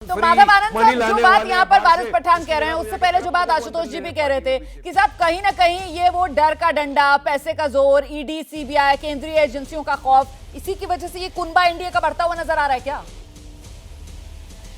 तो माधव आनंद साहब, जो बात यहाँ पर वारिस पठान कह रहे हैं, उससे पहले जो बात आशुतोष जी भी कह रहे थे कि साहब कहीं ना कहीं ये वो डर का डंडा, पैसे का जोर, ईडी, सीबीआई, केंद्रीय एजेंसियों का खौफ, इसी की वजह से ये कुनबा इंडिया का बढ़ता हुआ नजर आ रहा है क्या?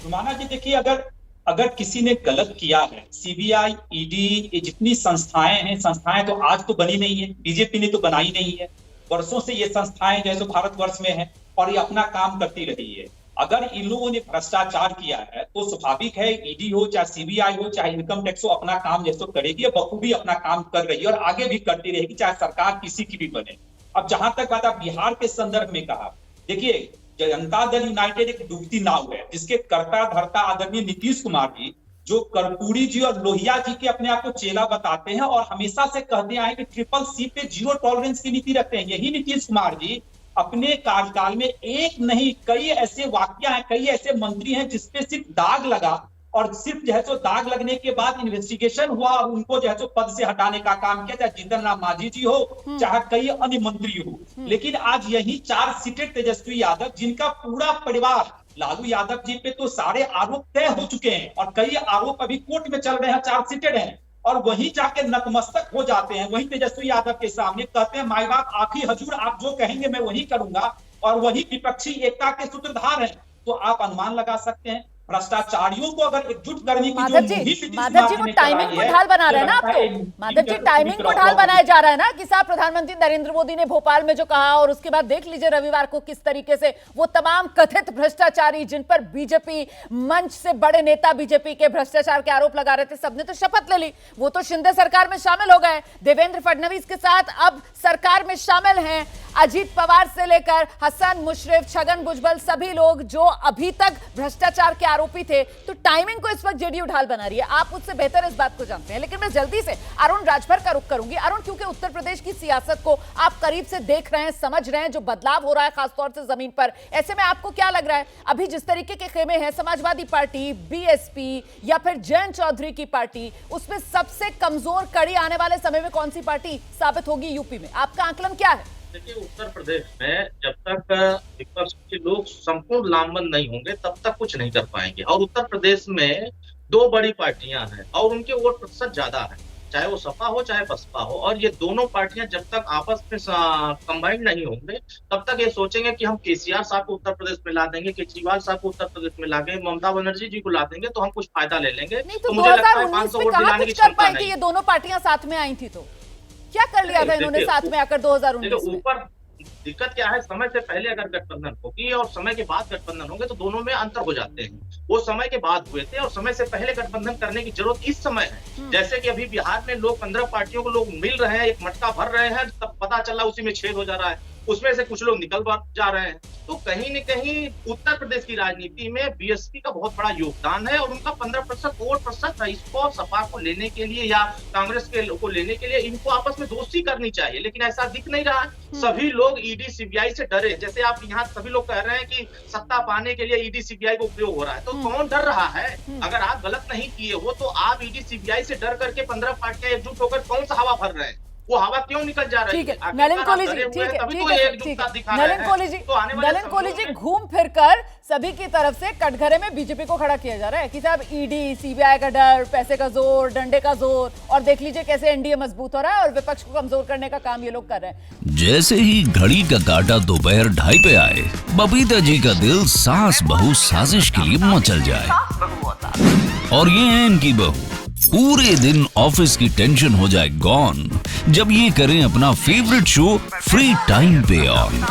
रुमाना जी देखिए, अगर किसी ने गलत किया है, सीबीआई, ईडी, ये जितनी संस्थाएं हैं, संस्थाएं तो आज तो बनी नहीं है, बीजेपी ने तो बनाई नहीं है। वर्षों से ये संस्थाएं जैसे भारतवर्ष में है और ये अपना काम करती रही है। अगर इन लोगों ने भ्रष्टाचार किया है तो स्वाभाविक है, ईडी हो चाहे सीबीआई हो चाहे इनकम टैक्स हो, अपना काम जैसे करेगी, बखूबी अपना काम कर रही है और आगे भी करती रहेगी, चाहे सरकार किसी की भी बने। अब जहां तक बात आप बिहार के संदर्भ में कहा, देखिए जनता दल यूनाइटेड एक डूबती नाव है, जिसके कर्ता धर्ता आदरणीय नीतीश कुमार जी, जो कर्पूरी जी और लोहिया जी के अपने आप को चेला बताते हैं और हमेशा से कहते आए कि ट्रिपल सी पे जीरो टॉलरेंस की नीति रखते हैं। यही नीतीश कुमार जी अपने कार्यकाल में एक नहीं कई ऐसे वाक्य हैं, कई ऐसे मंत्री हैं जिसपे सिर्फ दाग लगा और सिर्फ जो है सो दाग लगने के बाद इन्वेस्टिगेशन हुआ और उनको जो है सो पद से हटाने का काम किया, चाहे जितन राम मांझी जी हो चाहे कई अन्य मंत्री हो। लेकिन आज यही 4 सीटेड तेजस्वी यादव, जिनका पूरा परिवार, लालू यादव जी पे तो सारे आरोप तय हो चुके हैं और कई आरोप अभी कोर्ट में चल रहे हैं, 4 सीटेड हैं, और वहीं जाके नतमस्तक हो जाते हैं। वहीं तेजस्वी यादव के सामने कहते हैं माई बाप आप ही हजूर, आप जो कहेंगे मैं वही करूंगा, और वही विपक्षी एकता के सूत्रधार हैं। तो आप अनुमान लगा सकते हैं भ्रष्टाचारियों को अगर एकजुट करने की माधव जी वो टाइमिंग को ढाल बना रहे हैं ना आप तो, माधव जी टाइमिंग को ढाल बनाया जा रहा है ना कि साहब प्रधानमंत्री नरेंद्र मोदी ने भोपाल में जो कहा और उसके बाद देख लीजिए रविवार को किस तरीके से वो तमाम कथित भ्रष्टाचारी जिन पर बीजेपी मंच से बड़े नेता बीजेपी के भ्रष्टाचार के आरोप लगा रहे थे, सबने तो शपथ ले ली, वो तो शिंदे सरकार में शामिल हो गए, देवेंद्र फडणवीस के साथ अब सरकार में शामिल हैं, अजीत पवार से लेकर हसन मुशर्रफ, छगन भुजबल, सभी लोग जो अभी तक भ्रष्टाचार के आरोपी थे। तो टाइमिंग को इस वक्त जेडीयू ढाल बना रही है, आप मुझसे बेहतर इस बात को जानते हैं। लेकिन मैं जल्दी से अरुण राजभर का रुख करूंगी। अरुण, क्योंकि उत्तर प्रदेश की सियासत को आप करीब से देख रहे हैं, समझ रहे हैं, जो बदलाव हो रहा है खासतौर से जमीन पर, ऐसे में आपको क्या लग रहा है अभी जिस तरीके के खेमे हैं समाजवादी पार्टी, बीएसपी या फिर जयंत चौधरी की पार्टी, उसमें सबसे कमजोर कड़ी आने वाले समय में कौन सी पार्टी साबित होगी यूपी में? आपका आकलन क्या है? देखिए, उत्तर प्रदेश में जब तक विपक्ष के लोग संपूर्ण लामबंद नहीं होंगे तब तक कुछ नहीं कर पाएंगे। और उत्तर प्रदेश में 2 बड़ी पार्टियां हैं और उनके वोट प्रतिशत ज्यादा है, चाहे वो सपा हो चाहे बसपा हो, और ये दोनों पार्टियां जब तक आपस में कंबाइंड नहीं होंगे तब तक ये सोचेंगे कि हम केसीआर साहब को उत्तर प्रदेश में ला देंगे, केजरीवाल साहब को उत्तर प्रदेश में ला देंगे, ममता बनर्जी जी को ला देंगे तो हम कुछ फायदा ले लेंगे। तो मुझे लगता है 500 वोट दिलाने की क्षमता नहीं। ये दोनों पार्टियां साथ में आई थी तो क्या कर लिया था इन्होंने साथ में आकर 2019 में? ऊपर दिक्कत क्या है, समय से पहले अगर गठबंधन होगी और समय के बाद गठबंधन होंगे तो दोनों में अंतर हो जाते हैं। वो समय के बाद हुए थे और समय से पहले गठबंधन करने की जरूरत इस समय है। जैसे कि अभी बिहार में लोग 15 पार्टियों को लोग मिल रहे हैं, एक मटका भर रहे हैं, तब पता चला उसी में छेद हो जा रहा है, उसमें से कुछ लोग निकल जा रहे हैं। तो कहीं न कहीं उत्तर प्रदेश की राजनीति में बीएसपी का बहुत बड़ा योगदान है और उनका 15% वोट प्रतिशत इसको सपा को लेने के लिए या कांग्रेस के को लेने के लिए इनको आपस में दोस्ती करनी चाहिए, लेकिन ऐसा दिख नहीं रहा है। सभी लोग ईडी सीबीआई से डरे, जैसे आप यहाँ सभी लोग कह रहे हैं कि सत्ता पाने के लिए ईडी सीबीआई का उपयोग हो रहा है, तो कौन डर रहा है? अगर आप गलत नहीं किए हो तो आप ईडी सीबीआई से डर करके 15 पार्टियां एकजुट होकर कौन सा हवा भर रहे हैं? वो हवा क्यों निकल जा रही है? ठीक है नलिन कोहली जी, नलिन कोहली जी, घूम फिर कर सभी की तरफ से कटघरे में बीजेपी को खड़ा किया जा रहा है कि साहब ईडी सीबीआई का डर, पैसे का जोर, डंडे का जोर, और देख लीजिए कैसे एनडीए मजबूत हो रहा है और विपक्ष को कमजोर करने का काम ये लोग कर रहे हैं। जैसे ही घड़ी का काटा दोपहर 2:30 पे आए, बबीता जी का दिल सास बहू साजिश के लिए मचल जाए। और ये है इनकी बहू, पूरे दिन ऑफिस की टेंशन हो जाए गॉन जब ये करें अपना फेवरेट शो फ्री टाइम पे ऑन।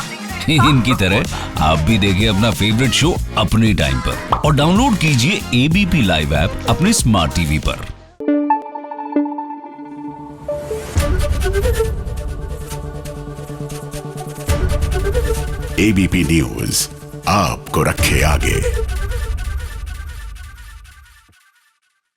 इनकी तरह आप भी देखिए अपना फेवरेट शो अपने टाइम पर और डाउनलोड कीजिए एबीपी लाइव ऐप अपने स्मार्ट टीवी पर। एबीपी न्यूज आपको रखे आगे।